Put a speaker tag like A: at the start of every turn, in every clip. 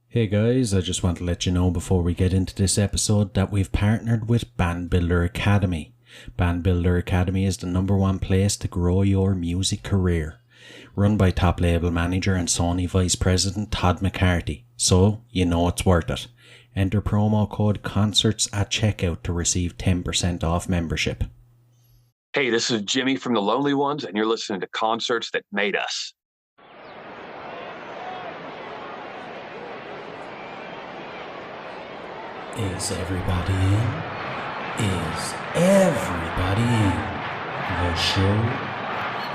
A: Hey guys, I just want to let you know before we get into this episode that we've partnered with Band Builder Academy. Band Builder Academy is the #1 place to grow your music career. Run by top label manager and Sony Vice President Todd McCarthy, so you know it's worth it. Enter promo code CONCERTS at checkout to receive 10% off membership.
B: Hey, this is Jimmy from The Lonely Ones, and you're listening to Concerts That Made Us.
A: Is everybody in? Is everybody in? The show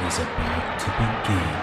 A: is about to begin.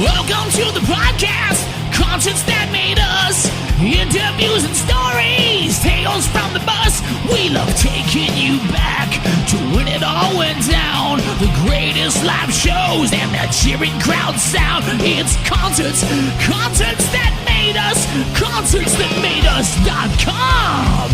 C: Welcome to the podcast, Concerts That Made Us. Interviews and stories, tales from the bus. We love taking you back to when it all went down. The greatest live shows and that cheering crowd sound. It's concerts, concerts that made us, concertsthatmadeus.com.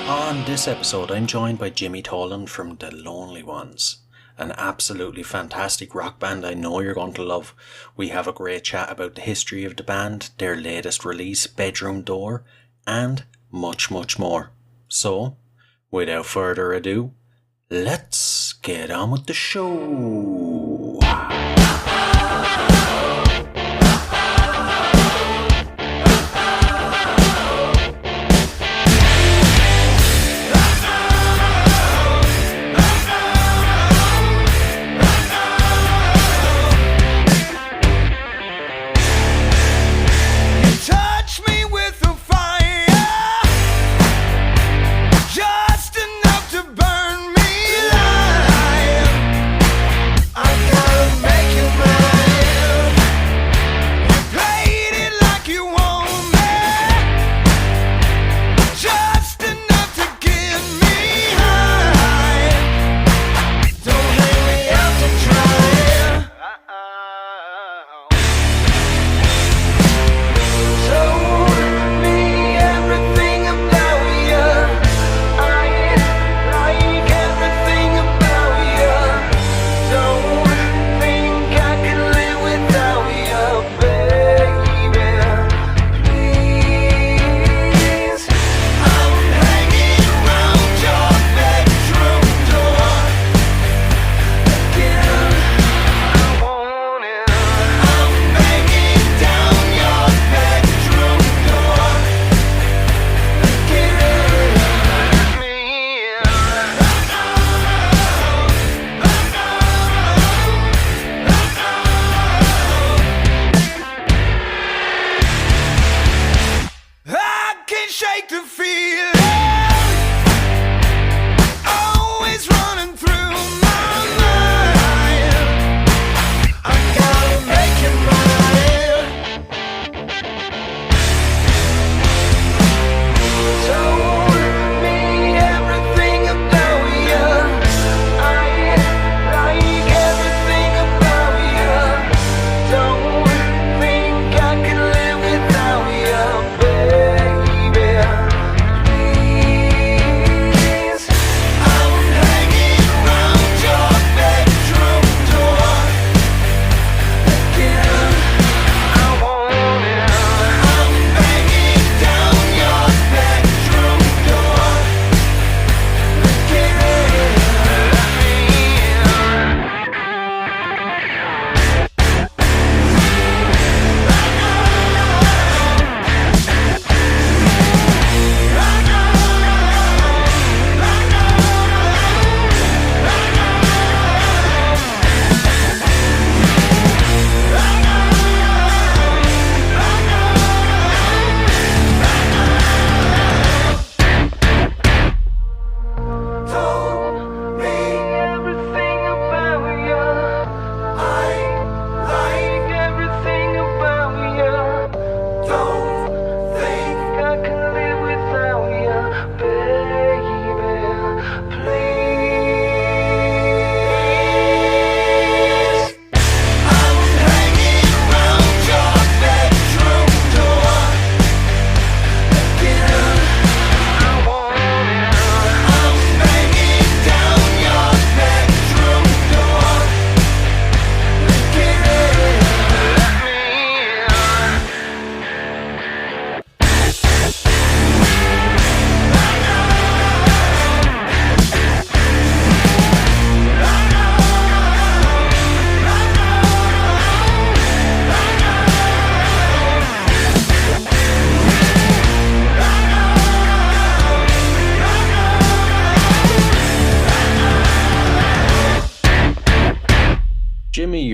A: On this episode, I'm joined by Jymmy Tolland from The Lonely Ones. An absolutely fantastic rock band I know you're going to love. We have a great chat about the history of the band, their latest release, Bedroom Door, and much, much more. So, without further ado, let's get on with the show.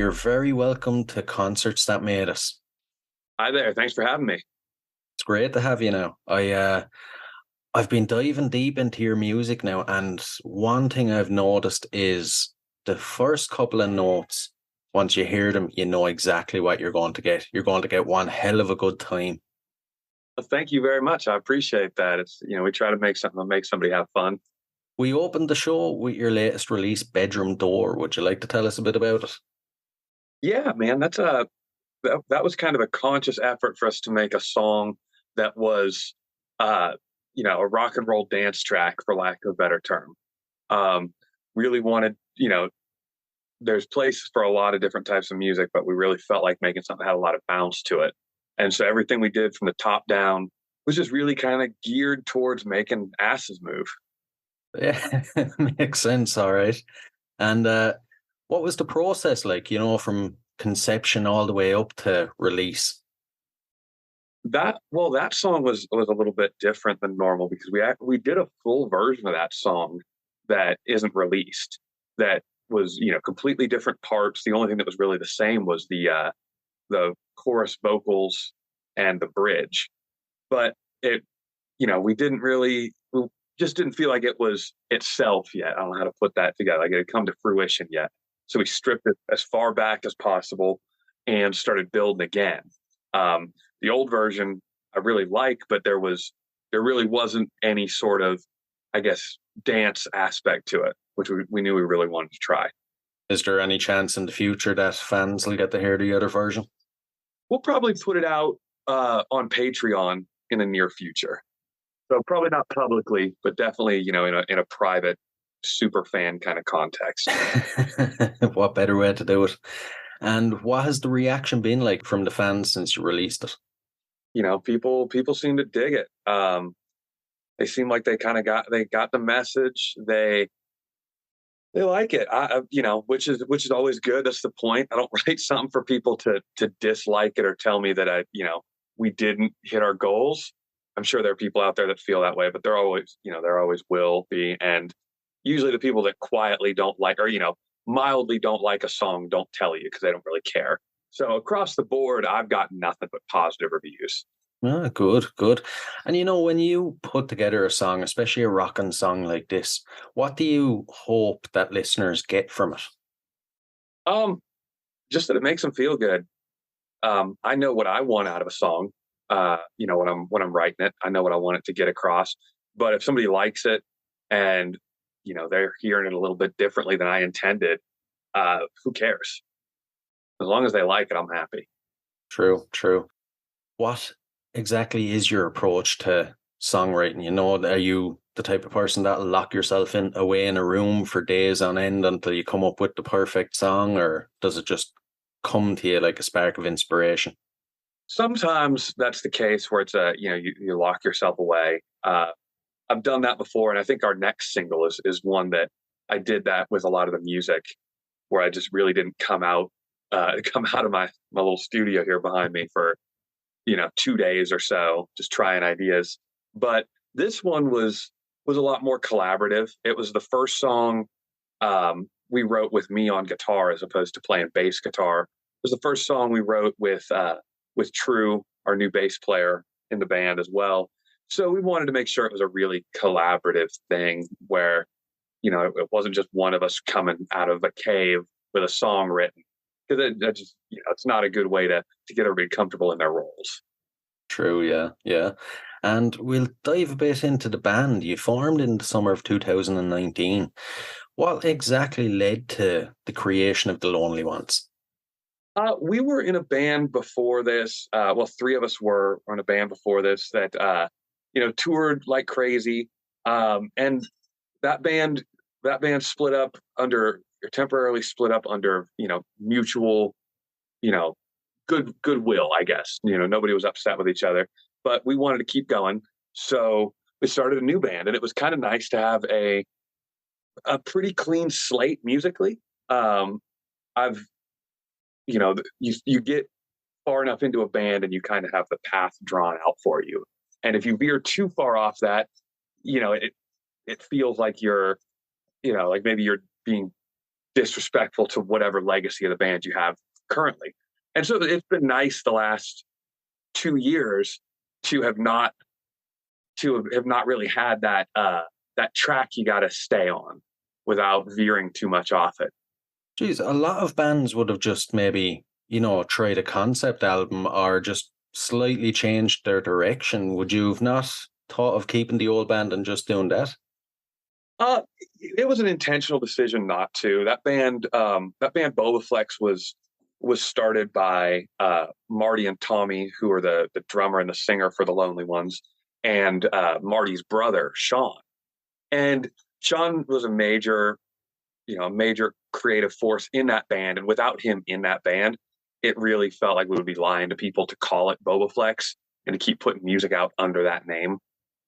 A: you're very welcome to Concerts That Made Us.
B: Hi there. Thanks for having me.
A: It's great to have you now. I've been diving deep into your music now, and one thing I've noticed is the first couple of notes, once you hear them, you know exactly what you're going to get. You're going to get one hell of a good time.
B: Well, thank you very much. I appreciate that. It's, we try to make something that makes somebody have fun.
A: We opened the show with your latest release, Bedroom Door. Would you like to tell us a bit about it?
B: Yeah, man, that was kind of a conscious effort for us to make a song that was, uh, a rock and roll dance track, for lack of a better term. Really wanted, there's places for a lot of different types of music, but we really felt like making something that had a lot of bounce to it. And so everything we did from the top down was just really kind of geared towards making asses move.
A: Yeah, makes sense. All right. And what was the process like, from conception all the way up to release?
B: That song was a little bit different than normal because we did a full version of that song that isn't released. That was completely different parts. The only thing that was really the same was the chorus vocals and the bridge. But it we just didn't feel like it was itself yet. I don't know how to put that together. Like it had come to fruition yet. So we stripped it as far back as possible and started building again. The old version I really like, but there really wasn't any sort of, I guess, dance aspect to it, which we knew we really wanted to try.
A: Is there any chance in the future that fans will get to hear the other version?
B: We'll probably put it out on Patreon in the near future. So probably not publicly, but definitely, in a private super fan kind of context.
A: What better way to do it? And what has the reaction been like from the fans since you released it?
B: People seem to dig it. They seem like they kind of got the message. They like it. Which is always good. That's the point. I don't write something for people to dislike it or tell me that we didn't hit our goals. I'm sure there are people out there that feel that way, but there always will be. And usually the people that quietly don't like, or, mildly don't like a song don't tell you because they don't really care. So across the board, I've gotten nothing but positive reviews.
A: Ah, good, good. And when you put together a song, especially a rockin' song like this, what do you hope that listeners get from it?
B: Just that it makes them feel good. I know what I want out of a song. When I'm writing it, I know what I want it to get across. But if somebody likes it and they're hearing it a little bit differently than I intended, who cares? As long as they like it, I'm happy.
A: True, true. What exactly is your approach to songwriting? Are you the type of person that'll lock yourself away in a room for days on end until you come up with the perfect song, or does it just come to you like a spark of inspiration?
B: Sometimes that's the case where it's you lock yourself away. I've done that before, and I think our next single is one that I did that with a lot of the music, where I just really didn't come out of my little studio here behind me for 2 days or so, just trying ideas. But this one was a lot more collaborative. It was the first song we wrote with me on guitar as opposed to playing bass guitar. It was the first song we wrote with True, our new bass player in the band as well. So we wanted to make sure it was a really collaborative thing where, it wasn't just one of us coming out of a cave with a song written. Because it just, it's not a good way to get everybody comfortable in their roles.
A: True, yeah, yeah. And we'll dive a bit into the band. You formed in the summer of 2019. What exactly led to the creation of The Lonely Ones?
B: We were in a band before this. Three of us were in a band before this that toured like crazy. And that band split up temporarily split up under mutual goodwill, I guess. Nobody was upset with each other, but we wanted to keep going, so we started a new band, and it was kind of nice to have a pretty clean slate musically. I've you get far enough into a band and you kind of have the path drawn out for you, and if you veer too far off that, it feels like you're like maybe you're being disrespectful to whatever legacy of the band you have currently. And so it's been nice the last 2 years to have not really had that track you got to stay on without veering too much off it.
A: Geez, a lot of bands would have just maybe, tried a concept album or just slightly changed their direction. Would you have not thought of keeping the old band and just doing that?
B: It was an intentional decision not to. That band Bobaflex was started by Marty and Tommy, who are the drummer and the singer for the Lonely Ones, and Marty's brother Sean. And Sean was a major creative force in that band. And without him in that band, it really felt like we would be lying to people to call it Bobaflex and to keep putting music out under that name.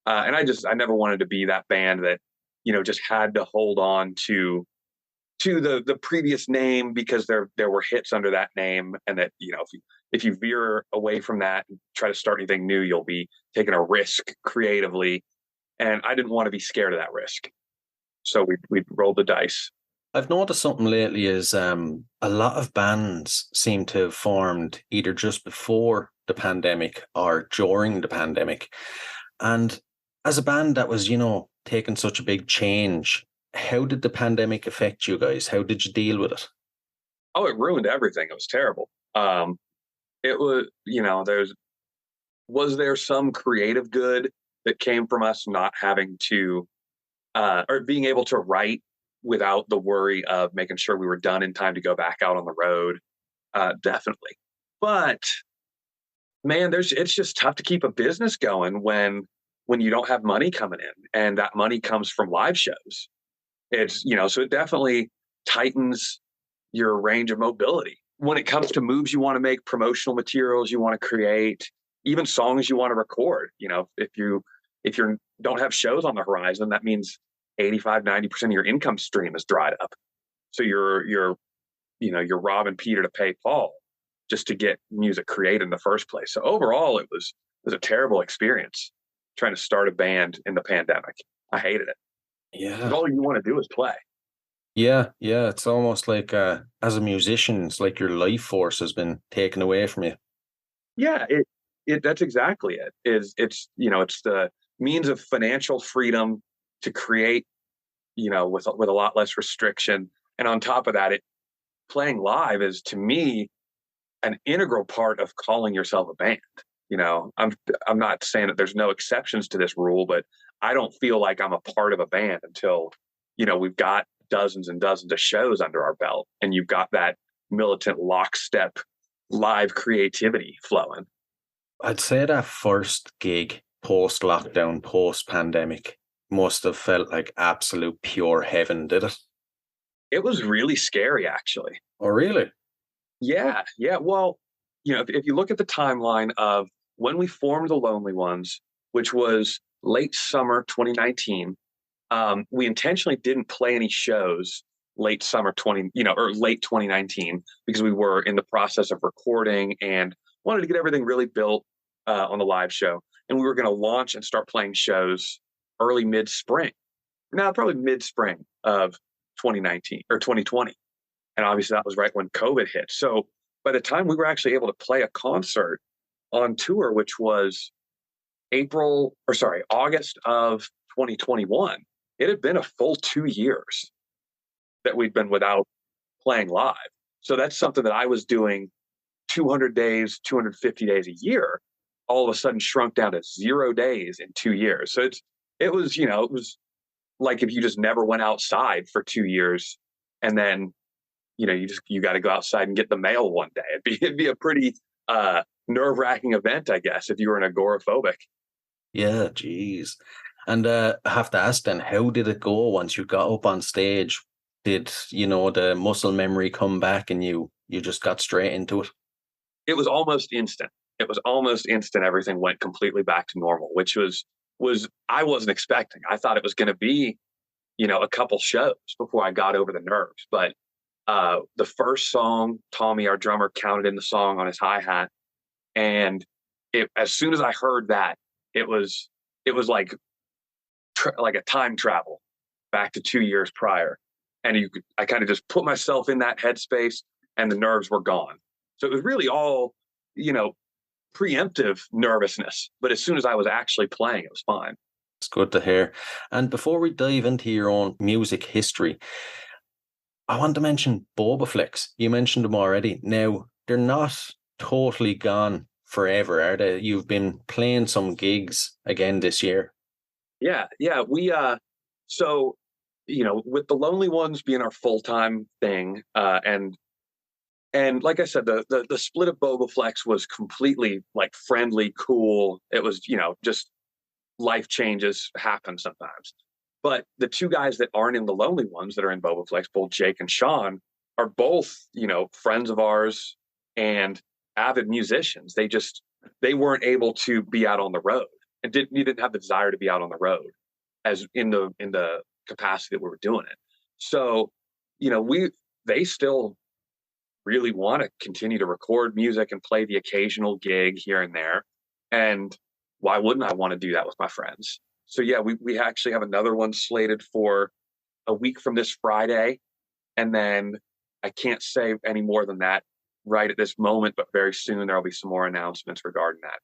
B: And I never wanted to be that band that, just had to hold on to the previous name because there were hits under that name. And that, if you veer away from that and try to start anything new, you'll be taking a risk creatively. And I didn't want to be scared of that risk. So we rolled the dice.
A: I've noticed something lately is a lot of bands seem to have formed either just before the pandemic or during the pandemic. And as a band that was, taking such a big change, how did the pandemic affect you guys? How did you deal with it?
B: Oh, it ruined everything. It was terrible. It was, was there some creative good that came from us not having to, or being able to write without the worry of making sure we were done in time to go back out on the road? Definitely. But man, it's just tough to keep a business going when you don't have money coming in, and that money comes from live shows. It's, so it definitely tightens your range of mobility when it comes to moves you want to make, promotional materials you want to create, even songs you want to record. If you don't have shows on the horizon, that means 85-90% of your income stream is dried up. So you're robbing Peter to pay Paul just to get music created in the first place. So overall, it was a terrible experience trying to start a band in the pandemic. I hated it.
A: Yeah.
B: All you want to do is play.
A: Yeah. It's almost like as a musician, it's like your life force has been taken away from you.
B: Yeah, that's exactly it. It's the means of financial freedom to create, with a lot less restriction. And on top of that, playing live is, to me, an integral part of calling yourself a band. I'm not saying that there's no exceptions to this rule, but I don't feel like I'm a part of a band until, we've got dozens and dozens of shows under our belt and you've got that militant lockstep live creativity flowing.
A: I'd say that first gig post-lockdown, post-pandemic must have felt like absolute pure heaven, did it?
B: It was really scary, actually.
A: Oh, really?
B: Yeah. Well, if you look at the timeline of when we formed the Lonely Ones, which was late summer 2019, we intentionally didn't play any shows late summer or late 2019 because we were in the process of recording and wanted to get everything really built on the live show. And we were going to launch and start playing shows early mid-spring. Probably mid-spring of 2019 or 2020. And obviously that was right when COVID hit. So by the time we were actually able to play a concert on tour, which was August of 2021, it had been a full 2 years that we'd been without playing live. So that's something that I was doing 200 days, 250 days a year, all of a sudden shrunk down to 0 days in 2 years. So it was like if you just never went outside for 2 years and then, you got to go outside and get the mail one day. It'd be a pretty nerve-wracking event, I guess, if you were an agoraphobic.
A: Yeah, geez. And I have to ask then, how did it go once you got up on stage? Did, the muscle memory come back and you just got straight into it?
B: It was almost instant. Everything went completely back to normal, which was I wasn't expecting. I thought it was going to be, a couple shows before I got over the nerves. But the first song, Tommy, our drummer, counted in the song on his hi-hat. And as soon as I heard that, it was like a time travel back to 2 years prior. And I kind of just put myself in that headspace, and the nerves were gone. So it was really all, preemptive nervousness. But as soon as I was actually playing, it was fine.
A: It's good to hear. And before we dive into your own music history, I want to mention Bobaflex. You mentioned them already. Now, they're not totally gone forever, are they? You've been playing some gigs again this year.
B: Yeah, yeah. So, with the Lonely Ones being our full-time thing, and like I said, the split of Bobaflex was completely like friendly, cool. It was, just life changes happen sometimes. But the two guys that aren't in the Lonely Ones that are in Bobaflex, both Jake and Sean, are both, friends of ours and avid musicians. They weren't able to be out on the road and didn't have the desire to be out on the road as in the capacity that we were doing it. So, they still really want to continue to record music and play the occasional gig here and there. And why wouldn't I want to do that with my friends? So yeah, we actually have another one slated for a week from this Friday. And then I can't say any more than that right at this moment, but very soon there'll be some more announcements regarding that.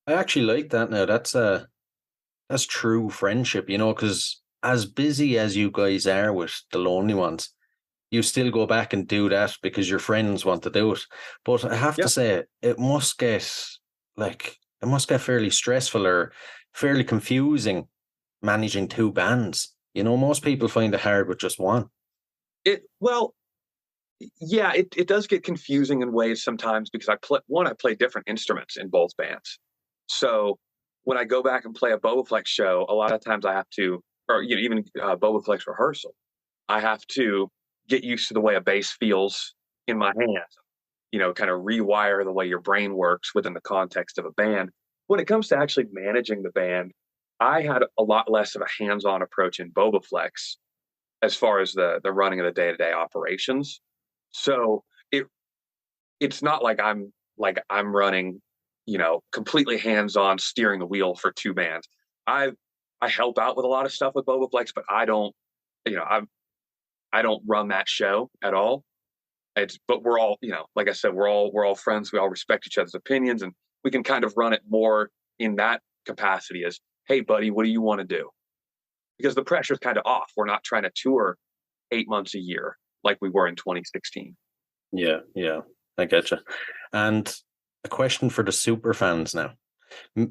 A: I actually like that now. That's true friendship, because as busy as you guys are with the Lonely Ones, you still go back and do that because your friends want to do it. But I have to say, it must get fairly stressful or fairly confusing managing two bands. Most people find it hard with just one.
B: It does get confusing in ways sometimes because I play different instruments in both bands. So when I go back and play a Bobaflex show, a lot of times I have to, or even Bobaflex rehearsal, I have to get used to the way a bass feels in my hands, kind of rewire the way your brain works within the context of a band. When it comes to actually managing the band, I had a lot less of a hands-on approach in Bobaflex as far as the running of the day-to-day operations. So it's not like I'm running, completely hands-on steering the wheel for two bands. I help out with a lot of stuff with Bobaflex, but I don't, I don't run that show at all. But we're all, like I said, we're all friends. We all respect each other's opinions, and we can kind of run it more in that capacity as, hey, buddy, what do you want to do? Because the pressure's kind of off. We're not trying to tour 8 months a year like we were in 2016.
A: Yeah, I get you. And a question for the super fans now.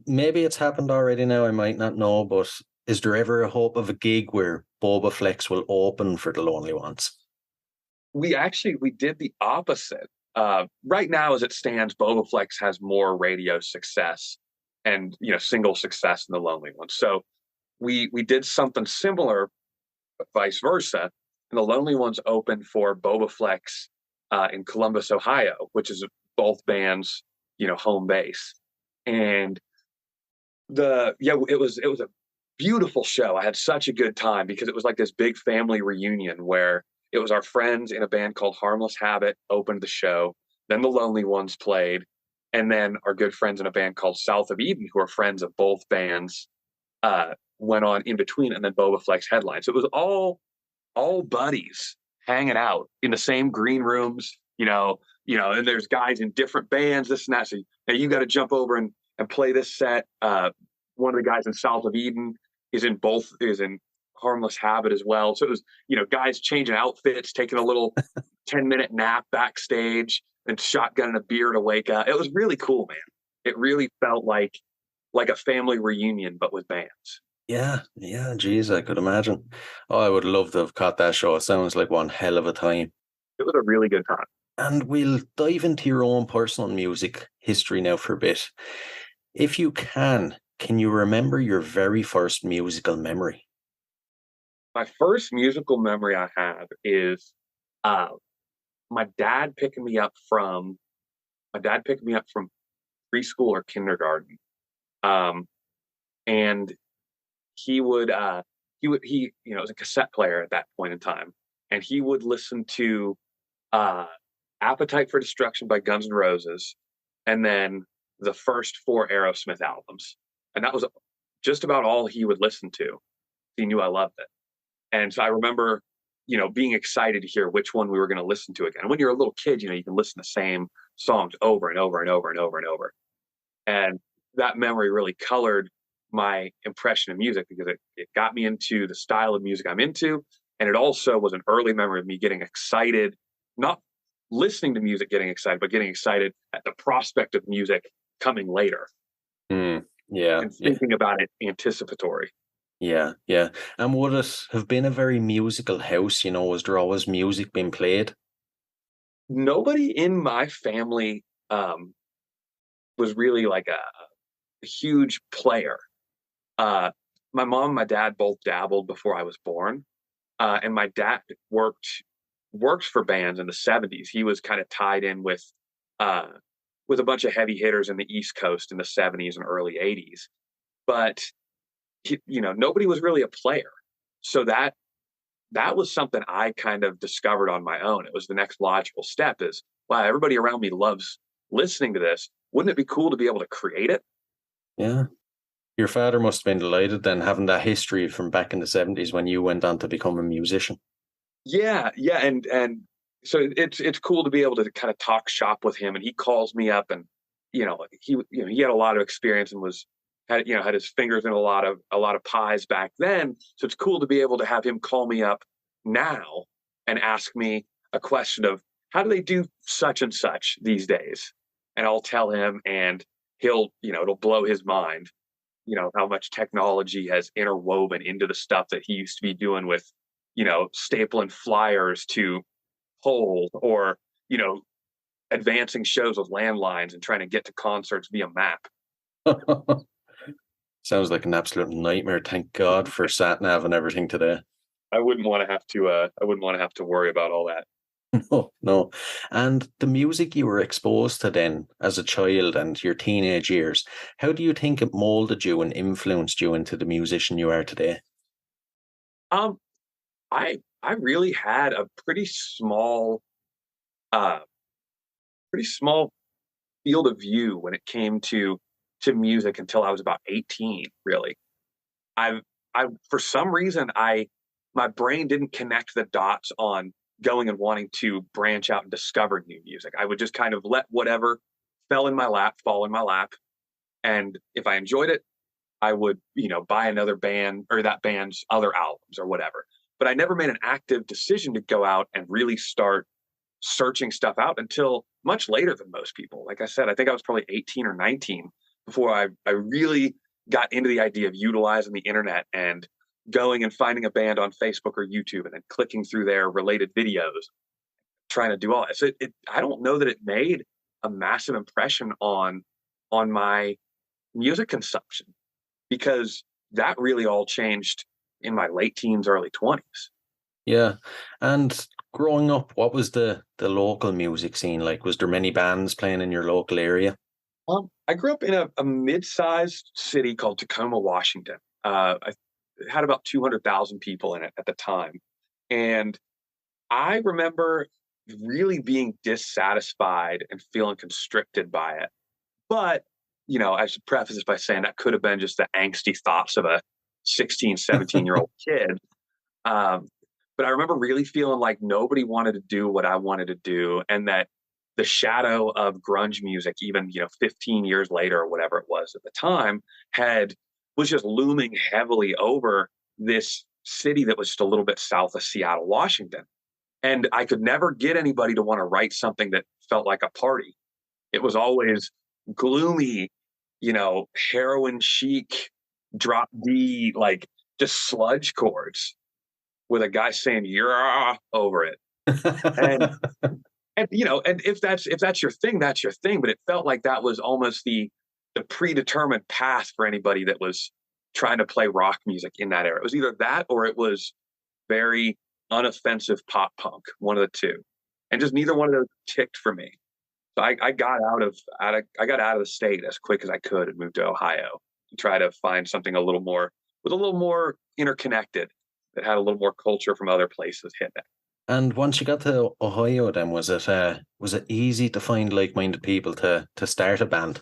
A: Maybe it's happened already now, I might not know, but is there ever a hope of a gig where Bobaflex will open for the Lonely Ones?
B: We did the opposite. Right now, as it stands, Bobaflex has more radio success and single success than the Lonely Ones. So we did something similar, but vice versa. And the Lonely Ones opened for Bobaflex in Columbus, Ohio, which is both bands' home base. And it was a beautiful show. I had such a good time because it was like this big family reunion where it was our friends in a band called Harmless Habit opened the show. Then the Lonely Ones played. And then our good friends in a band called South of Eden, who are friends of both bands, went on in between. And then Bobaflex headlined. So it was all buddies hanging out in the same green rooms, and there's guys in different bands, this and that. So now you got to jump over and play this set. One of the guys in South of Eden is in Harmless Habit as well. So it was, guys changing outfits, taking a little 10-minute nap backstage and shotgunning a beer to wake up. It was really cool, man. It really felt like a family reunion, but with bands.
A: Yeah, geez, I could imagine. Oh, I would love to have caught that show. It sounds like one hell of a time.
B: It was a really good time.
A: And we'll dive into your own personal music history now for a bit. If you can you remember your very first musical memory?
B: My first musical memory I have is my dad picking me up from preschool or kindergarten. And he was a cassette player at that point in time. And he would listen to Appetite for Destruction by Guns N' Roses, and then the first 4 Aerosmith albums. And that was just about all he would listen to. He knew I loved it. And so I remember being excited to hear which one we were going to listen to again. When you're a little kid, you can listen to the same songs over and over and over and over and over. And that memory really colored my impression of music because it got me into the style of music I'm into. And it also was an early memory of me getting excited, not listening to music, getting excited, but getting excited at the prospect of music coming later.
A: Yeah.
B: And thinking about it anticipatory.
A: Yeah. And would it have been a very musical house? Was there always music being played?
B: Nobody in my family was really like a huge player. My mom and my dad both dabbled before I was born. And my dad worked for bands in the 70s. He was kind of tied in with a bunch of heavy hitters in the East Coast in the 70s and early 80s. But nobody was really a player. So that was something I kind of discovered on my own. It was the next logical step is, wow, everybody around me loves listening to this. Wouldn't it be cool to be able to create it?
A: Yeah. Your father must have been delighted then, having that history from back in the 70s when you went on to become a musician.
B: Yeah, and so it's cool to be able to kind of talk shop with him. And he calls me up, and he had a lot of experience and had his fingers in a lot of pies back then. So it's cool to be able to have him call me up now and ask me a question of how do they do such and such these days, and I'll tell him, and it'll blow his mind. How much technology has interwoven into the stuff that he used to be doing with, stapling flyers to poles or, advancing shows with landlines and trying to get to concerts via map.
A: Sounds like an absolute nightmare. Thank God for sat nav and everything today.
B: I wouldn't want to have to worry about all that.
A: No. And the music you were exposed to then as a child and your teenage years, how do you think it molded you and influenced you into the musician you are today?
B: I really had a pretty small field of view when it came to music until I was about 18, really. I for some reason my brain didn't connect the dots on going and wanting to branch out and discover new music. I would just kind of let whatever fall in my lap. And if I enjoyed it, I would, buy another band or that band's other albums or whatever. But I never made an active decision to go out and really start searching stuff out until much later than most people. Like I said, I think I was probably 18 or 19 before I really got into the idea of utilizing the internet and going and finding a band on Facebook or YouTube and then clicking through their related videos, trying to do all that. So I don't know that it made a massive impression on my music consumption, because that really all changed in my late teens, early 20s.
A: Yeah. And growing up, what was the local music scene like? Was there many bands playing in your local area?
B: I grew up in a mid-sized city called Tacoma, Washington. It had about 200,000 people in it at the time. And I remember really being dissatisfied and feeling constricted by it. But, I should preface this by saying that could have been just the angsty thoughts of a 16, 17-year-old kid. But I remember really feeling like nobody wanted to do what I wanted to do, and that the shadow of grunge music, even 15 years later or whatever it was at the time, was just looming heavily over this city that was just a little bit south of Seattle, Washington. And I could never get anybody to want to write something that felt like a party. It was always gloomy, heroin chic, drop D, like just sludge chords with a guy saying "yeah" over it. And and if that's your thing, that's your thing. But it felt like that was almost the predetermined path for anybody that was trying to play rock music in that era. It was either that or it was very unoffensive pop punk, one of the two. And just neither one of those ticked for me. So I got out of the state as quick as I could and moved to Ohio to try to find something a little more interconnected, that had a little more culture from other places hit it.
A: And once you got to Ohio, then was it easy to find like-minded people to start a band?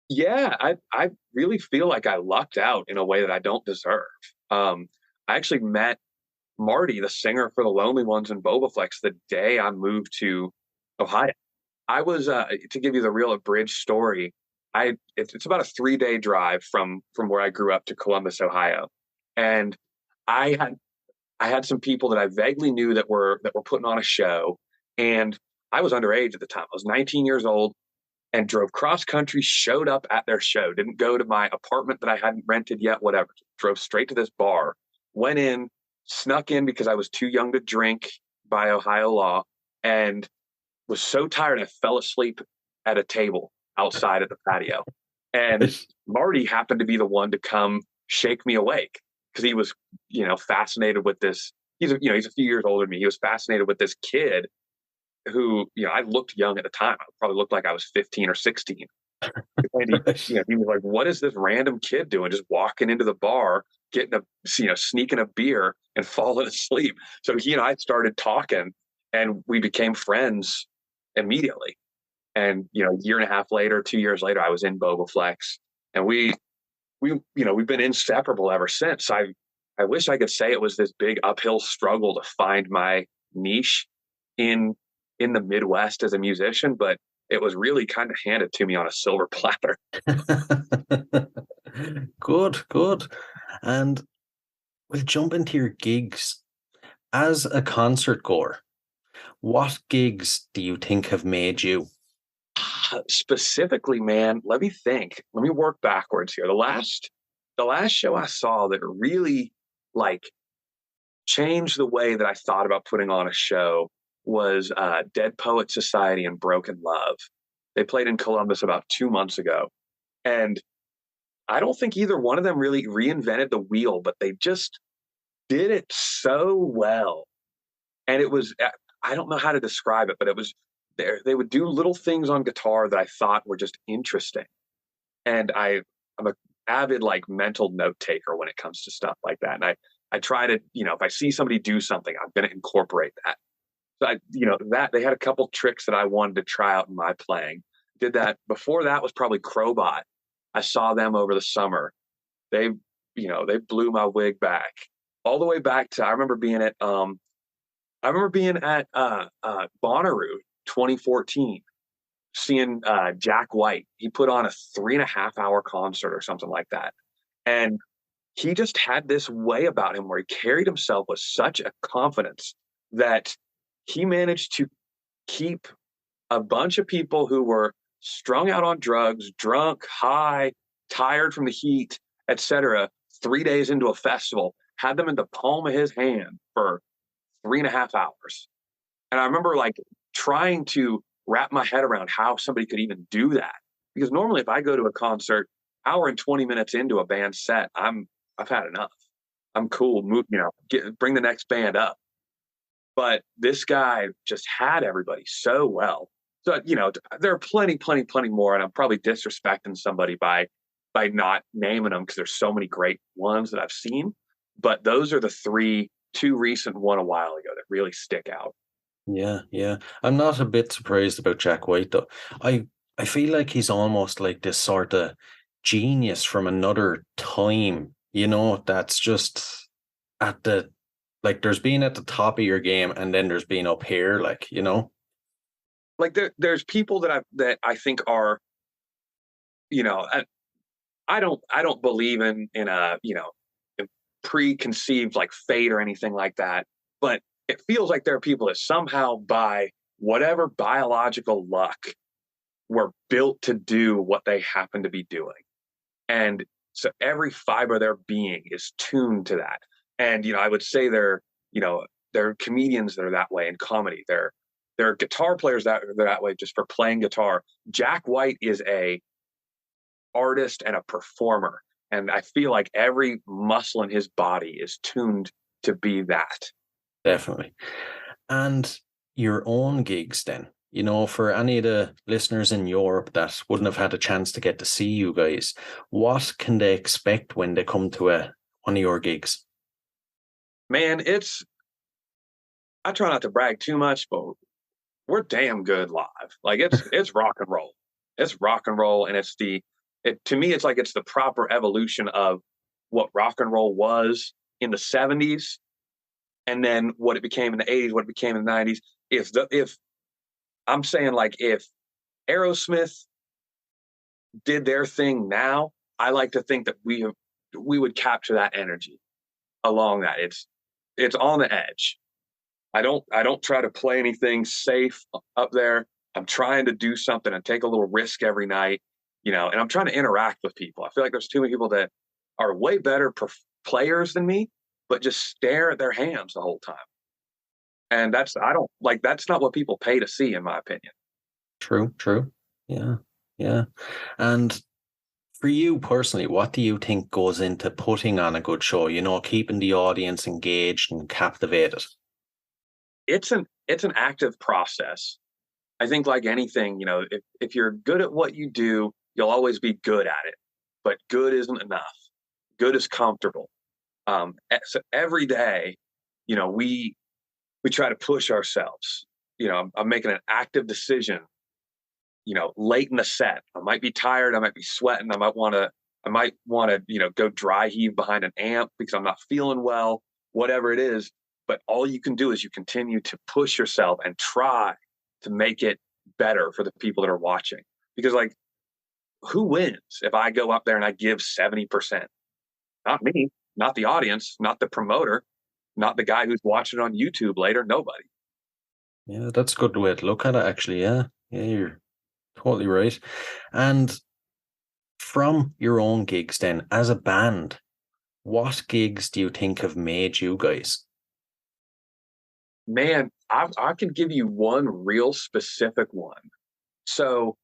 B: Yeah, I really feel like I lucked out in a way that I don't deserve. I actually met Marty, the singer for the Lonely Ones and Bobaflex, the day I moved to Ohio. I was to give you the real abridged story. It's about a 3-day drive from where I grew up to Columbus, Ohio, and I had I had some people that I vaguely knew that were putting on a show, and I was underage at the time. I was 19 years old and drove cross country, showed up at their show, didn't go to my apartment that I hadn't rented yet, whatever. Drove straight to this bar, went in, snuck in because I was too young to drink by Ohio law, and was so tired I fell asleep at a table outside at the patio. And Marty happened to be the one to come shake me awake because he was, fascinated with this. He's a few years older than me. He was fascinated with this kid who, I looked young at the time. I probably looked like I was 15 or 16. And he was like, "What is this random kid doing? Just walking into the bar, sneaking a beer and falling asleep." So he and I started talking, and we became friends immediately. And a year and a half later, 2 years later, I was in Bobaflex, and we've been inseparable ever since. I wish I could say it was this big uphill struggle to find my niche in the Midwest as a musician, but it was really kind of handed to me on a silver platter.
A: Good. And we'll jump into your gigs. As a concert goer, what gigs do you think have made you?
B: Specifically, man, let me think. Let me work backwards here. The last show I saw that really like changed the way that I thought about putting on a show was Dead Poet Society and Broken Love. They played in Columbus about 2 months ago. And I don't think either one of them really reinvented the wheel, but they just did it so well. And it was, I don't know how to describe it, but it was there. They would do little things on guitar that I thought were just interesting. And I'm an avid like mental note taker when it comes to stuff like that. And I try to, if I see somebody do something, I'm going to incorporate that. So that they had a couple tricks that I wanted to try out in my playing. Did that. Before that was probably Crowbot. I saw them over the summer. They blew my wig back all the way back to, I remember being at Bonnaroo 2014, seeing Jack White. He put on a 3.5-hour concert or something like that. And he just had this way about him where he carried himself with such a confidence that he managed to keep a bunch of people who were strung out on drugs, drunk, high, tired from the heat, etc., 3 days into a festival, had them in the palm of his hand for 3.5 hours. And I remember like trying to wrap my head around how somebody could even do that. Because normally if I go to a concert, hour and 20 minutes into a band set, I've had enough. I'm cool. Bring the next band up. But this guy just had everybody so well. So, there are plenty more, and I'm probably disrespecting somebody by not naming them because there's so many great ones that I've seen. But those are the two recent, one a while ago that really stick out.
A: Yeah. I'm not a bit surprised about Jack White though. I feel like he's almost like this sort of genius from another time, that's just at the, like, there's being at the top of your game and then there's being up here, like,
B: Like there's people that I think are, I don't believe in a, preconceived like fate or anything like that. But it feels like there are people that somehow by whatever biological luck were built to do what they happen to be doing. And so every fiber of their being is tuned to that. And, I would say there are comedians that are that way in comedy. There are guitar players that are that way just for playing guitar. Jack White is a artist and a performer. And I feel like every muscle in his body is tuned to be that.
A: Definitely. And your own gigs then, for any of the listeners in Europe that wouldn't have had a chance to get to see you guys, what can they expect when they come to one of your gigs?
B: Man, I try not to brag too much, but we're damn good live. Like it's rock and roll. It's rock and roll. And to me, it's like it's the proper evolution of what rock and roll was in the 70s and then what it became in the 80s, what it became in the 90s. If I'm saying, like, if Aerosmith did their thing now, I like to think that we would capture that energy along that. It's on the edge. I don't try to play anything safe up there. I'm trying to do something and take a little risk every night, and I'm trying to interact with people. I feel like there's too many people that are way better players than me, but just stare at their hands the whole time. And that's not what people pay to see, in my opinion.
A: True. Yeah. And for you personally, what do you think goes into putting on a good show? Keeping the audience engaged and captivated.
B: It's an active process. I think, like anything, if you're good at what you do, you'll always be good at it. But good isn't enough. Good is comfortable. So every day, we try to push ourselves. I'm making an active decision. Late in the set, I might be tired. I might be sweating. I might want to, go dry heave behind an amp because I'm not feeling well. Whatever it is. But all you can do is you continue to push yourself and try to make it better for the people that are watching. Because, like, who wins if I go up there and I give 70%? Not me, not the audience, not the promoter, not the guy who's watching it on YouTube later. Nobody.
A: Yeah, that's a good way to look at it, actually. Yeah, you're totally right. And from your own gigs then, as a band, what gigs do you think have made you guys?
B: Man, I can give you one real specific one. So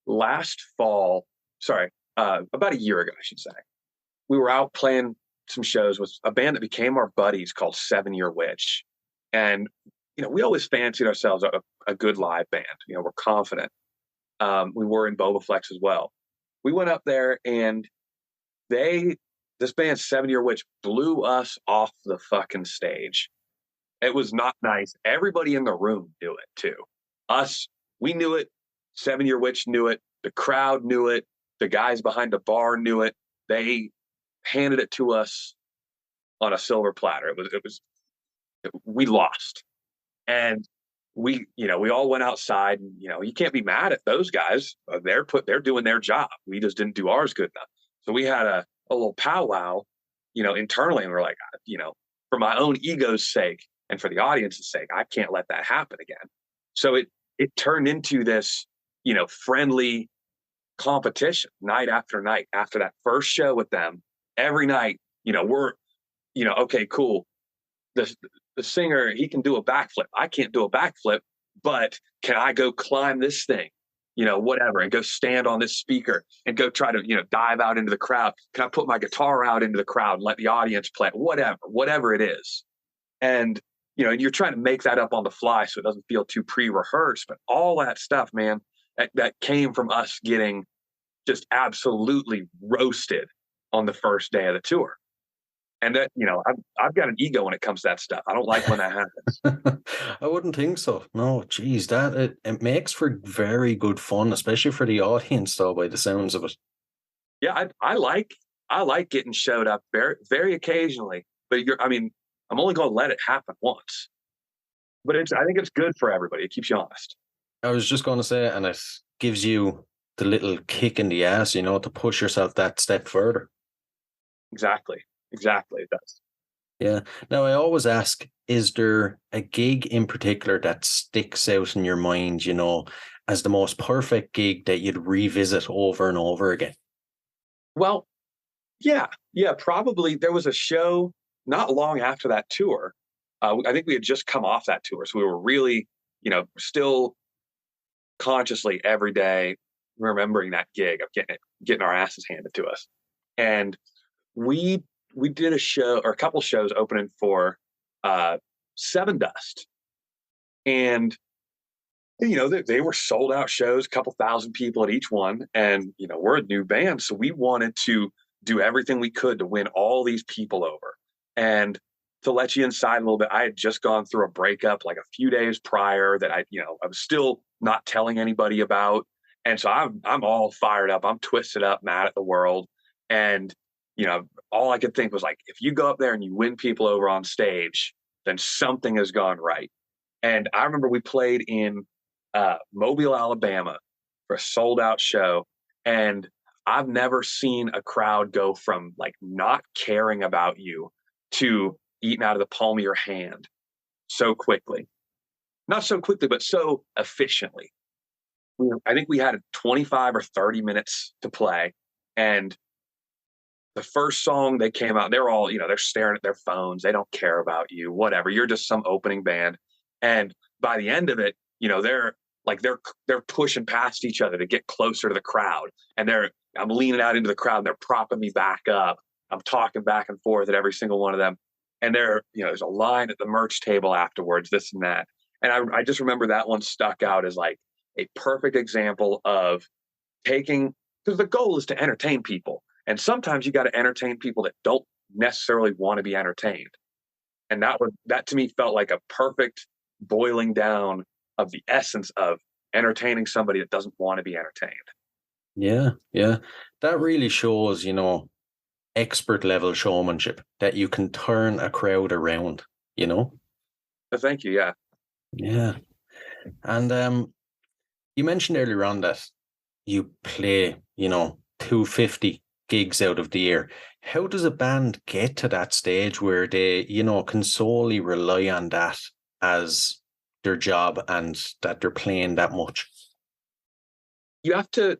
B: last fall, about a year ago, I should say, we were out playing some shows with a band that became our buddies called 7 Year Witch. And, we always fancied ourselves a good live band. We're confident. We were in Bobaflex as well. We went up there and this band 7 Year Witch blew us off the fucking stage. It was not nice. Everybody in the room knew it too. We knew it. 7 Year Witch knew it. The crowd knew it. The guys behind the bar knew it. They handed it to us on a silver platter. We lost. And we all went outside, and, you can't be mad at those guys. They're doing their job. We just didn't do ours good enough. So we had a little powwow, internally, and we're like, for my own ego's sake and for the audience's sake, I can't let that happen again. So it turned into this, friendly competition night after night. After that first show with them, every night, we're, okay, cool. The singer, he can do a backflip. I can't do a backflip, but can I go climb this thing? Whatever, and go stand on this speaker and go try to, dive out into the crowd. Can I put my guitar out into the crowd and let the audience play? Whatever it is. And, you're trying to make that up on the fly so it doesn't feel too pre-rehearsed. But all that stuff, man, that came from us getting just absolutely roasted on the first day of the tour. And that, I've got an ego when it comes to that stuff. I don't like when that happens.
A: I wouldn't think so. No, geez, it makes for very good fun, especially for the audience, though, by the sounds of it.
B: Yeah, I like getting showed up very, very occasionally. But I'm only going to let it happen once. But I think it's good for everybody. It keeps you honest.
A: I was just going to say, and it gives you the little kick in the ass, to push yourself that step further.
B: Exactly, it does.
A: Yeah. Now, I always ask, is there a gig in particular that sticks out in your mind, as the most perfect gig that you'd revisit over and over again?
B: Well, yeah, probably. There was a show not long after that tour. I think we had just come off that tour. So we were really, still consciously every day remembering that gig of getting our asses handed to us. And we did a show or a couple shows opening for Seven Dust. And, they were sold out shows, a couple thousand people at each one. And, we're a new band. So we wanted to do everything we could to win all these people over. And to let you inside a little bit, I had just gone through a breakup like a few days prior that I was still not telling anybody about. And so I'm all fired up. I'm twisted up, mad at the world. And, all I could think was, like, if you go up there and you win people over on stage, then something has gone right. And I remember we played in Mobile, Alabama for a sold out show. And I've never seen a crowd go from like not caring about you to eating out of the palm of your hand so quickly. Not so quickly, but so efficiently. I think we had 25 or 30 minutes to play. And the first song they came out, they're all, they're staring at their phones. They don't care about you, whatever. You're just some opening band. And by the end of it, they're pushing past each other to get closer to the crowd. And I'm leaning out into the crowd and they're propping me back up. I'm talking back and forth at every single one of them. And there's a line at the merch table afterwards, this and that. And I just remember that one stuck out as like a perfect example of taking, because the goal is to entertain people. And sometimes you got to entertain people that don't necessarily want to be entertained. And that to me felt like a perfect boiling down of the essence of entertaining somebody that doesn't want to be entertained.
A: Yeah, yeah. That really shows, expert level showmanship, that you can turn a crowd around,
B: Thank you. Yeah.
A: Yeah. And you mentioned earlier on that you play, 250 gigs out of the year. How does a band get to that stage where they, can solely rely on that as their job and that they're playing that much?
B: The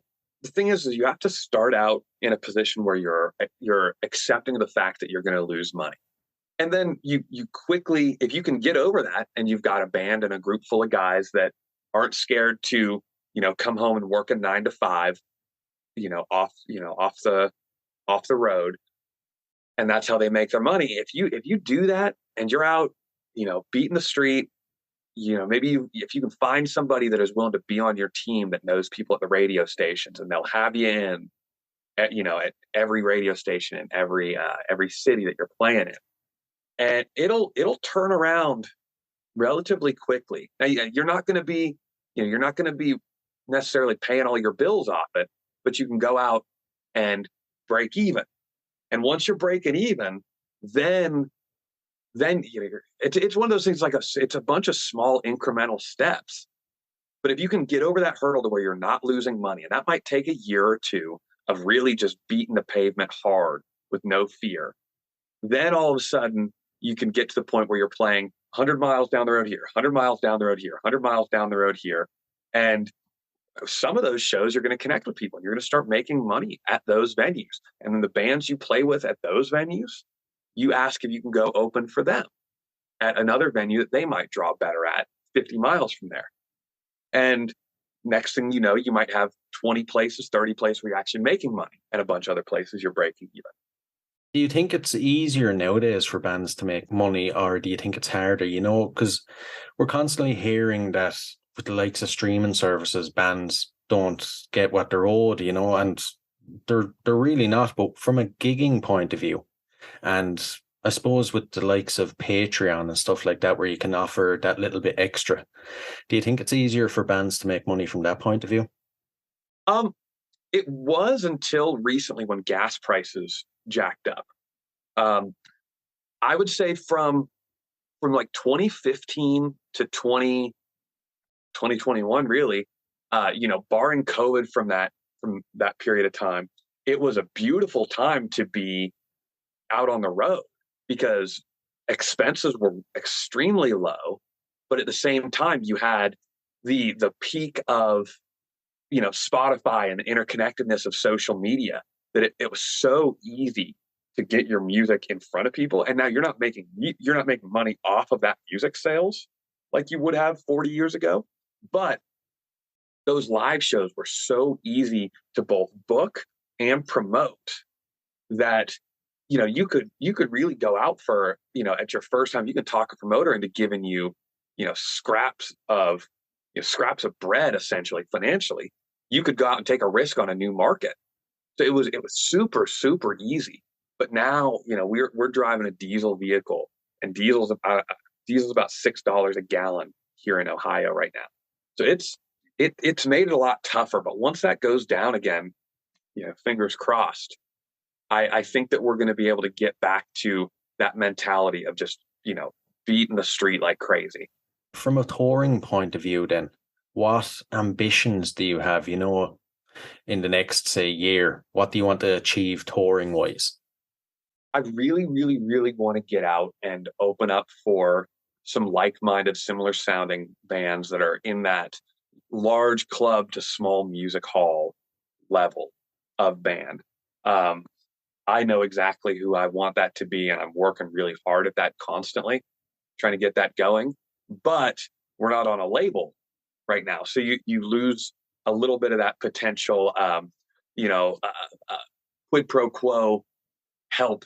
B: thing is you have to start out in a position where you're accepting the fact that you're going to lose money. And then you quickly, if you can get over that and you've got a band and a group full of guys that aren't scared to, come home and work a 9 to 5, off the road. And that's how they make their money. If you do that and you're out, beating the street, maybe if you can find somebody that is willing to be on your team that knows people at the radio stations, and they'll have you in at every radio station in every city that you're playing in, and it'll turn around relatively quickly. Now you're not going to be necessarily paying all your bills off it, but you can go out and break even. And once you're breaking even, then it's one of those things, it's a bunch of small incremental steps. But if you can get over that hurdle to where you're not losing money, and that might take a year or two of really just beating the pavement hard with no fear, then all of a sudden you can get to the point where you're playing 100 miles down the road here, 100 miles down the road here, 100 miles down the road here. And some of those shows, you're going to connect with people. You're going to start making money at those venues. And then the bands you play with at those venues, you ask if you can go open for them at another venue that they might draw better at 50 miles from there. And next thing you know, you might have 20 places, 30 places where you're actually making money, and a bunch of other places you're breaking even.
A: Do you think it's easier nowadays for bands to make money, or do you think it's harder? Because we're constantly hearing that with the likes of streaming services, bands don't get what they're owed, and they're really not. But from a gigging point of view, and I suppose with the likes of Patreon and stuff like that, where you can offer that little bit extra, do you think it's easier for bands to make money from that point of view?
B: It was until recently when gas prices jacked up. I would say from like 2015 to 2021, really, barring COVID from that period of time, it was a beautiful time to be out on the road because expenses were extremely low, but at the same time you had the peak of Spotify and the interconnectedness of social media, that it was so easy to get your music in front of people. And now you're not making money off of that music sales like you would have 40 years ago, but those live shows were so easy to both book and promote that you could really go out for, at your first time, you can talk a promoter into giving you, scraps of bread, essentially, financially. You could go out and take a risk on a new market. So it was super, super easy. But now, we're driving a diesel vehicle, and diesel's about $6 a gallon here in Ohio right now. So it's made it a lot tougher. But once that goes down again, fingers crossed, I think that we're going to be able to get back to that mentality of just, beating the street like crazy.
A: From a touring point of view, then, what ambitions do you have, in the next, say, year? What do you want to achieve touring wise?
B: I really, really, really want to get out and open up for some like-minded, similar sounding bands that are in that large club to small music hall level of band. Um, I know exactly who I want that to be, and I'm working really hard at that constantly, trying to get that going. But we're not on a label right now, so you lose a little bit of that potential, you know, uh, uh, quid pro quo help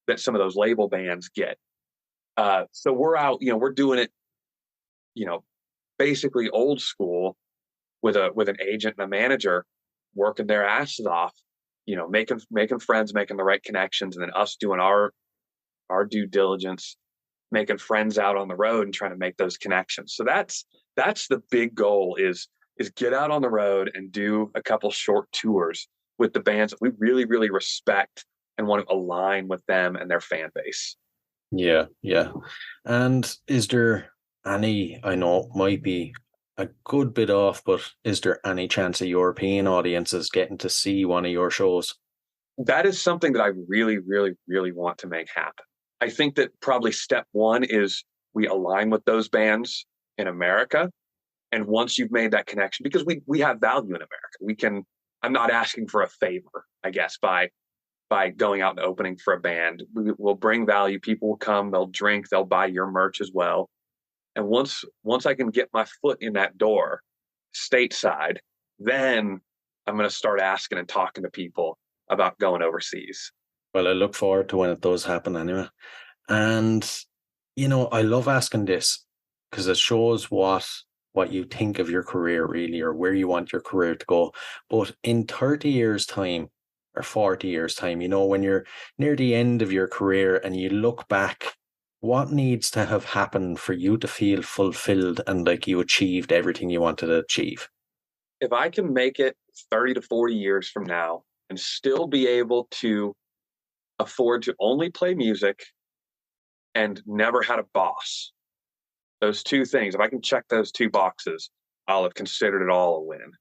B: that some of those label bands get. So we're out, we're doing it, you know, basically old school with an agent and a manager working their asses off, making friends, making the right connections, and then us doing our due diligence, making friends out on the road and trying to make those connections. So that's the big goal is get out on the road and do a couple short tours with the bands that we really, really respect and want to align with them and their fan base.
A: Yeah, yeah. And is there any, I know it might be a good bit off, but is there any chance of European audiences getting to see one of your shows?
B: That is something that I really, really, really want to make happen. I think that probably step one is we align with those bands in America. And once you've made that connection, because we have value in America, I'm not asking for a favor, I guess, by going out and opening for a band. We will bring value. People will come, they'll drink, they'll buy your merch as well. And once I can get my foot in that door stateside, then I'm going to start asking and talking to people about going overseas.
A: Well, I look forward to when it does happen anyway. And, I love asking this because it shows what you think of your career really, or where you want your career to go. But in 30 years' time or 40 years' time, when you're near the end of your career and you look back, what needs to have happened for you to feel fulfilled and like you achieved everything you wanted to achieve?
B: If I can make it 30 to 40 years from now and still be able to afford to only play music and never had a boss, those two things, if I can check those two boxes, I'll have considered it all a win.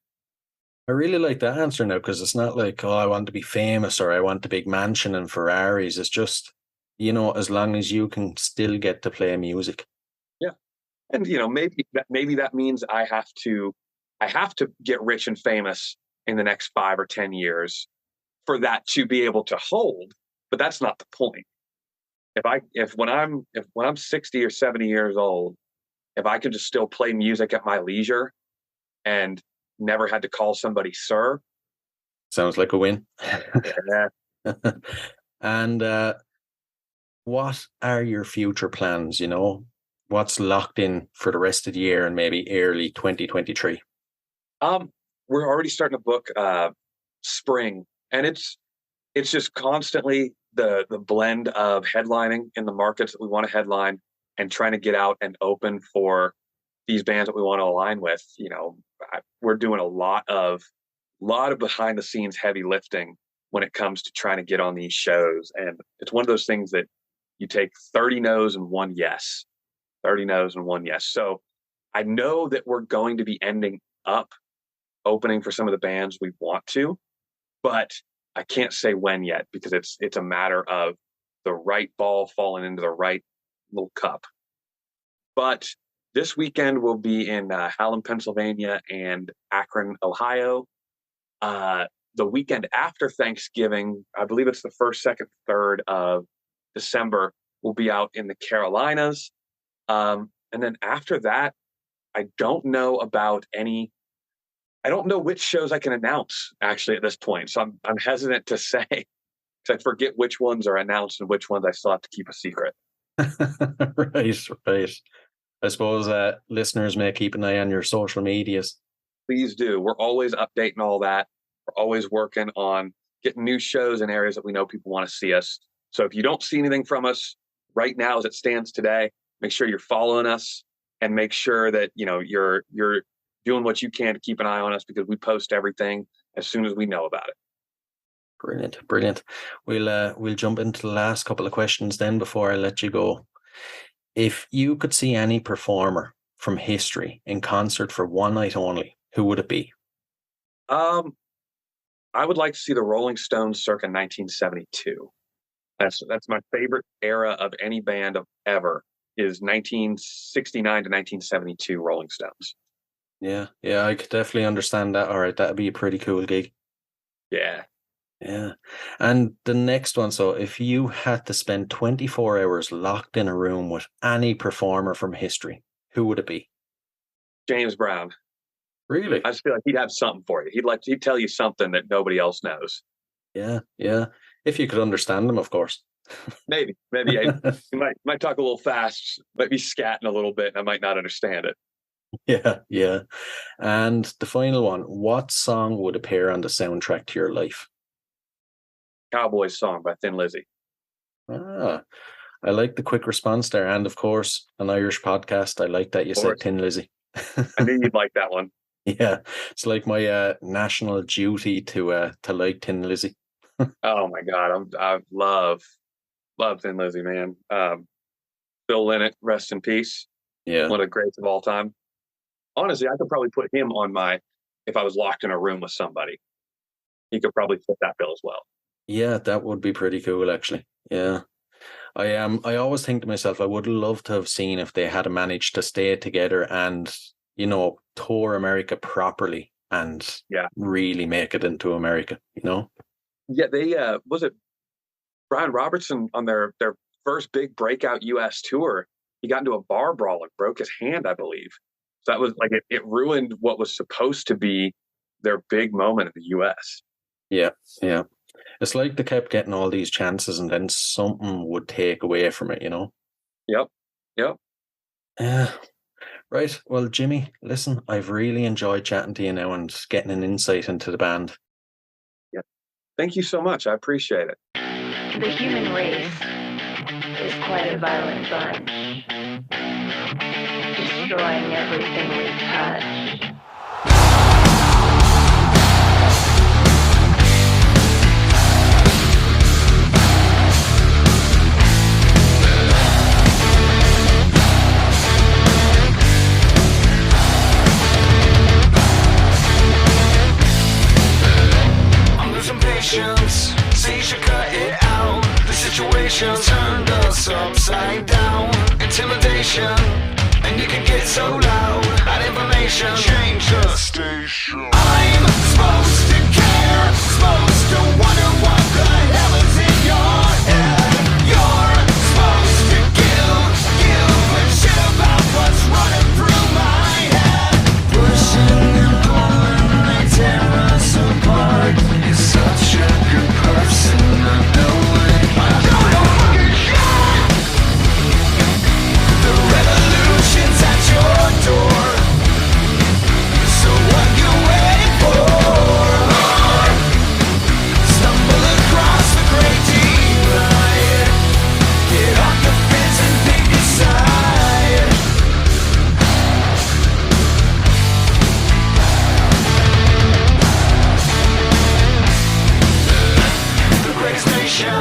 A: I really like that answer now, because it's not like, oh, I want to be famous or I want a big mansion and Ferraris. It's just, as long as you can still get to play music.
B: Yeah. And maybe that means I have to get rich and famous in the next 5 or 10 years for that to be able to hold, but that's not the point. If when I'm 60 or 70 years old, if I can just still play music at my leisure and never had to call somebody sir.
A: Sounds like a win.
B: Yeah.
A: And what are your future plans? What's locked in for the rest of the year and maybe early 2023?
B: We're already starting to book spring, and it's just constantly the blend of headlining in the markets that we want to headline and trying to get out and open for these bands that we want to align with. We're doing a lot of behind the scenes heavy lifting when it comes to trying to get on these shows. And it's one of those things that you take 30 no's and 1 yes, 30 no's and 1 yes. So I know that we're going to be ending up opening for some of the bands we want to, but I can't say when yet, because it's a matter of the right ball falling into the right little cup. But this weekend we'll be in Hallam, Pennsylvania and Akron, Ohio. The weekend after Thanksgiving, I believe it's the 1st, 2nd, 3rd of December, we'll be out in the Carolinas. And then after that, I don't know which shows I can announce actually at this point. So I'm hesitant to say, because I forget which ones are announced and which ones I still have to keep a secret.
A: Right. I suppose listeners may keep an eye on your social medias.
B: Please do. We're always updating all that. We're always working on getting new shows in areas that we know people want to see us. So if you don't see anything from us right now as it stands today, make sure you're following us and make sure that you're doing what you can to keep an eye on us, because we post everything as soon as we know about it.
A: Brilliant. We'll jump into the last couple of questions then before I let you go. If you could see any performer from history in concert for one night only, who would it be?
B: Um, I would like to see the Rolling Stones circa 1972. That's my favorite era of any band of ever is 1969 to 1972 Rolling Stones.
A: Yeah, I could definitely understand that. All right, that'd be a pretty cool gig.
B: Yeah.
A: Yeah. And the next one, so if you had to spend 24 hours locked in a room with any performer from history, who would it be?
B: James Brown.
A: Really?
B: I just feel like he'd have something for you. He'd tell you something that nobody else knows.
A: Yeah. If you could understand them, of course.
B: Maybe he might talk a little fast, might be scatting a little bit, and I might not understand it.
A: Yeah. And the final one, what song would appear on the soundtrack to your life?
B: Cowboys song by Thin Lizzy.
A: I like the quick response there. And of course, an Irish podcast. I like that you said Thin Lizzy.
B: I knew you'd like that one.
A: Yeah, it's like my national duty to like Thin Lizzy.
B: Oh my God, I love Thin Lizzy, man. Bill Lynott, rest in peace.
A: Yeah,
B: one of the greats of all time. Honestly, I could probably put him on if I was locked in a room with somebody. He could probably fit that bill as well.
A: Yeah, that would be pretty cool, actually. Yeah. I always think to myself, I would love to have seen if they had managed to stay together and, tour America properly and really make it into America,
B: Yeah, they was it Brian Robertson on their first big breakout US tour, he got into a bar brawl and broke his hand, I believe. So that was like it ruined what was supposed to be their big moment in the US.
A: Yeah. It's like they kept getting all these chances and then something would take away from it,
B: Yep.
A: Yeah. Right. Well, Jimmy, listen, I've really enjoyed chatting to you now and getting an insight into the band.
B: Yeah. Thank you so much. I appreciate it.
D: The human race is quite a violent bunch, destroying everything we touch.
C: Say you should cut it out. The situation turned us upside down. Intimidation, and you can get so loud. Bad information, change the station. I'm supposed to care, supposed to wonder what the hell is in your head. You're supposed to give a shit about what's running through my head. Pushing and pulling, they tear us apart. You're such a good person, I know it. I don't fucking shit. The revolution's at your door. So what you waiting for? Stumble across the great divide. Get off the fence and pick a side. The greatest nation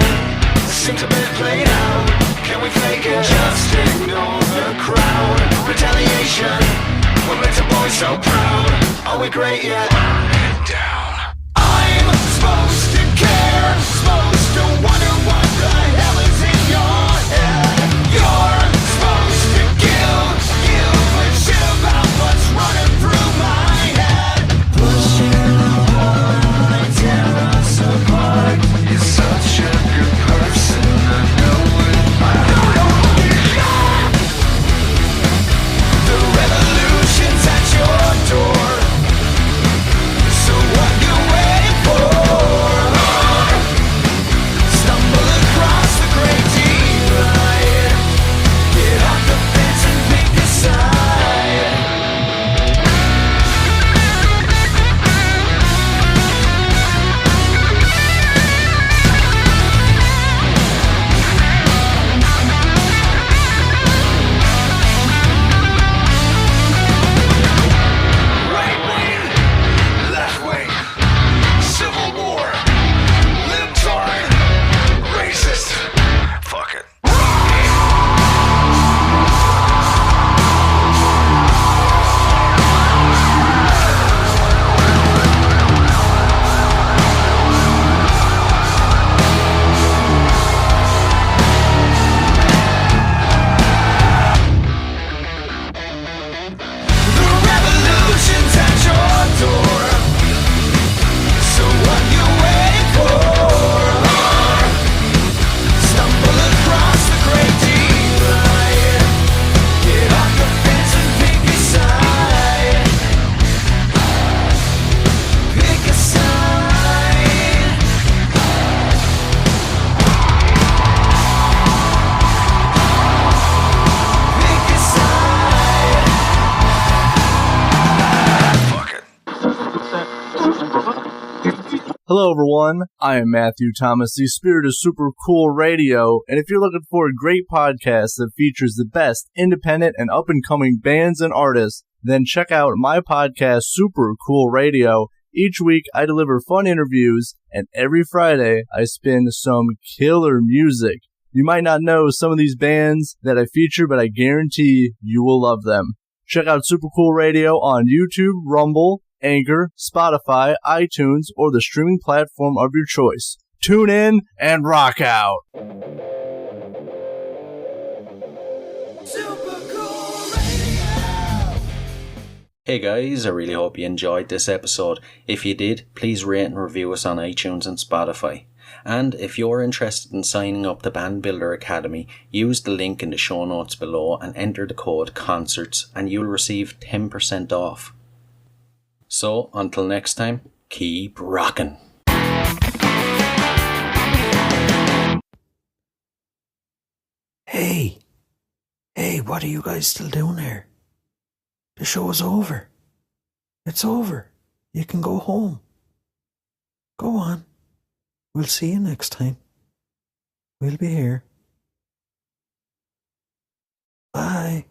C: seems a bit played out. Can we fake it? Just ignore the crowd. Retaliation, what makes a boy so proud? Are we great yet? Down. I'm supposed to care, supposed to wonder what the hell is in your head. You're supposed to give a shit about what's running through my head. Pushing and pulling, they tear us apart. You're such a good person, I know it. The revolution's at your door. So what you waiting for?
E: Hello everyone, I am Matthew Thomas, the spirit of Super Cool Radio, and if you're looking for a great podcast that features the best independent and up-and-coming bands and artists, then check out my podcast, Super Cool Radio. Each week, I deliver fun interviews, and every Friday, I spin some killer music. You might not know some of these bands that I feature, but I guarantee you will love them. Check out Super Cool Radio on YouTube, Rumble, Anchor, Spotify, iTunes, or the streaming platform of your choice. Tune in and rock out!
A: Hey guys, I really hope you enjoyed this episode. If you did, please rate and review us on iTunes and Spotify. And if you're interested in signing up to Band Builder Academy, use the link in the show notes below and enter the code CONCERTS and you'll receive 10% off. So, until next time, keep rocking.
F: Hey, what are you guys still doing here? The show is over. It's over. You can go home. Go on. We'll see you next time. We'll be here. Bye.